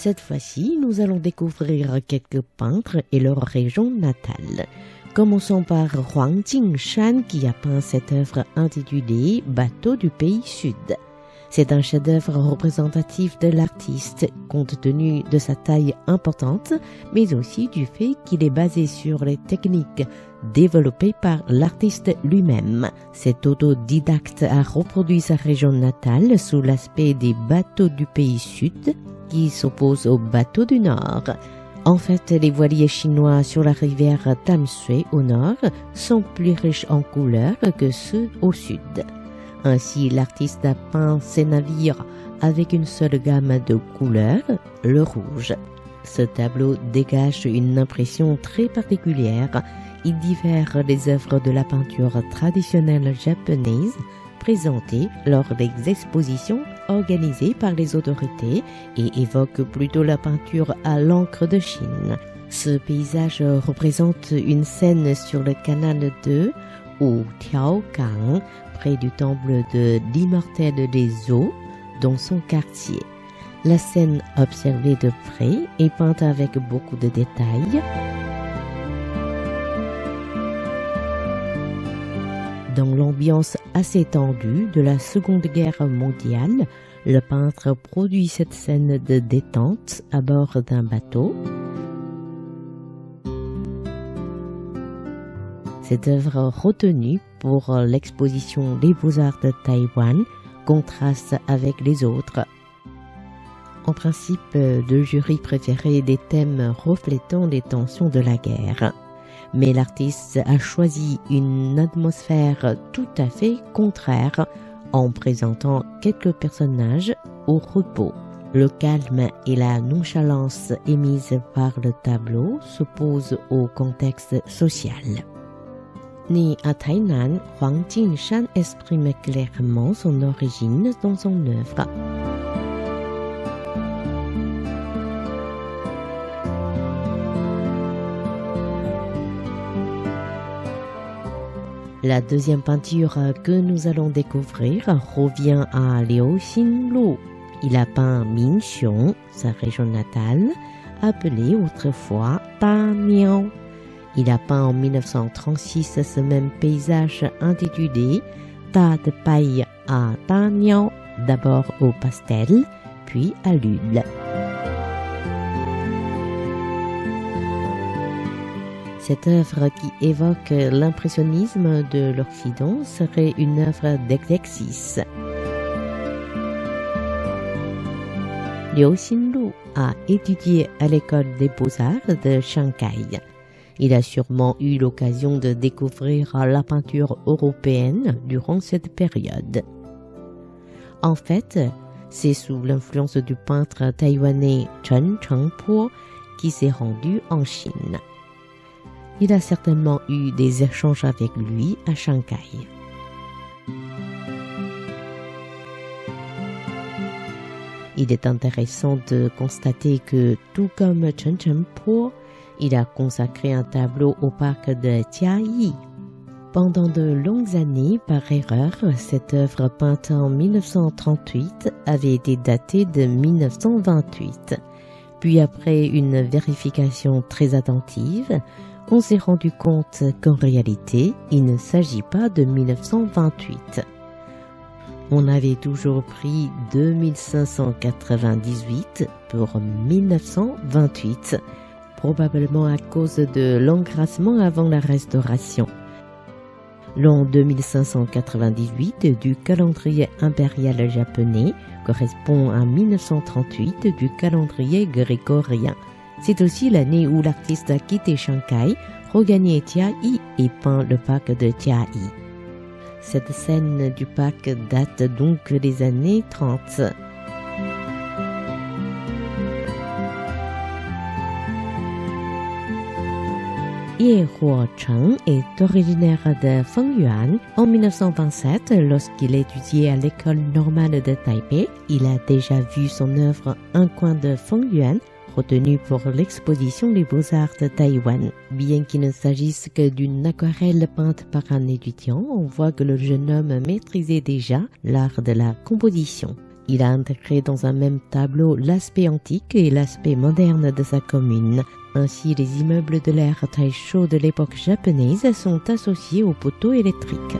Cette fois-ci, nous allons découvrir quelques peintres et leur région natale. Commençons par Huang Jingshan qui a peint cette œuvre intitulée « Bateau du pays sud ». C'est un chef-d'œuvre représentatif de l'artiste, compte tenu de sa taille importante, mais aussi du fait qu'il est basé sur les techniques développées par l'artiste lui-même. Cet autodidacte a reproduit sa région natale sous l'aspect des bateaux du pays sud, qui s'opposent aux bateaux du nord. En fait, les voiliers chinois sur la rivière Tamsui au nord sont plus riches en couleurs que ceux au sud. Ainsi, l'artiste a peint ses navires avec une seule gamme de couleurs, le rouge. Ce tableau dégage une impression très particulière. Il diffère des œuvres de la peinture traditionnelle japonaise présentées lors des expositions organisées par les autorités et évoque plutôt la peinture à l'encre de Chine. Ce paysage représente une scène sur le canal de Tiaogang, près du temple de l'immortel des eaux, dans son quartier. La scène observée de près est peinte avec beaucoup de détails. Dans l'ambiance assez tendue de la Seconde Guerre mondiale, le peintre produit cette scène de détente à bord d'un bateau. Cette œuvre retenue pour l'exposition des Beaux-Arts de Taïwan contraste avec les autres. En principe, le jury préférait des thèmes reflétant les tensions de la guerre. Mais l'artiste a choisi une atmosphère tout à fait contraire en présentant quelques personnages au repos. Le calme et la nonchalance émise par le tableau s'opposent au contexte social. Né à Tainan, Huang Jingshan exprime clairement son origine dans son œuvre. La deuxième peinture que nous allons découvrir revient à Liu Xinlu. Il a peint Minxiong, sa région natale, appelée autrefois Damiao. Il a peint en 1936 ce même paysage intitulé Ta de paille à Damiao, d'abord au pastel, puis à l'huile. Cette œuvre qui évoque l'impressionnisme de l'Occident serait une œuvre d'exercice. Liu Xinlu a étudié à l'école des beaux-arts de Shanghai. Il a sûrement eu l'occasion de découvrir la peinture européenne durant cette période. En fait, c'est sous l'influence du peintre taïwanais Chen Chengpo qui s'est rendu en Chine. Il a certainement eu des échanges avec lui à Shanghai. Il est intéressant de constater que, tout comme Chen Chengpo, il a consacré un tableau au parc de Jiayi. Pendant de longues années, par erreur, cette œuvre peinte en 1938 avait été datée de 1928. Puis après une vérification très attentive, on s'est rendu compte qu'en réalité, il ne s'agit pas de 1928. On avait toujours pris 2598 pour 1928, probablement à cause de l'engrassement avant la Restauration. L'an 2598 du calendrier impérial japonais correspond à 1938 du calendrier grégorien. C'est aussi l'année où l'artiste a quitté Shanghai, regagné Jiayi et peint le parc de Jiayi. Cette scène du parc date donc des années 30. Ye Huocheng est originaire de Fengyuan. En 1927, lorsqu'il étudiait à l'école normale de Taipei, il a déjà vu son œuvre Un coin de Fengyuan, retenue pour l'exposition des Beaux-Arts de Taïwan. Bien qu'il ne s'agisse que d'une aquarelle peinte par un étudiant, on voit que le jeune homme maîtrisait déjà l'art de la composition. Il a intégré dans un même tableau l'aspect antique et l'aspect moderne de sa commune. Ainsi, les immeubles de l'ère Taisho de l'époque japonaise sont associés aux poteaux électriques.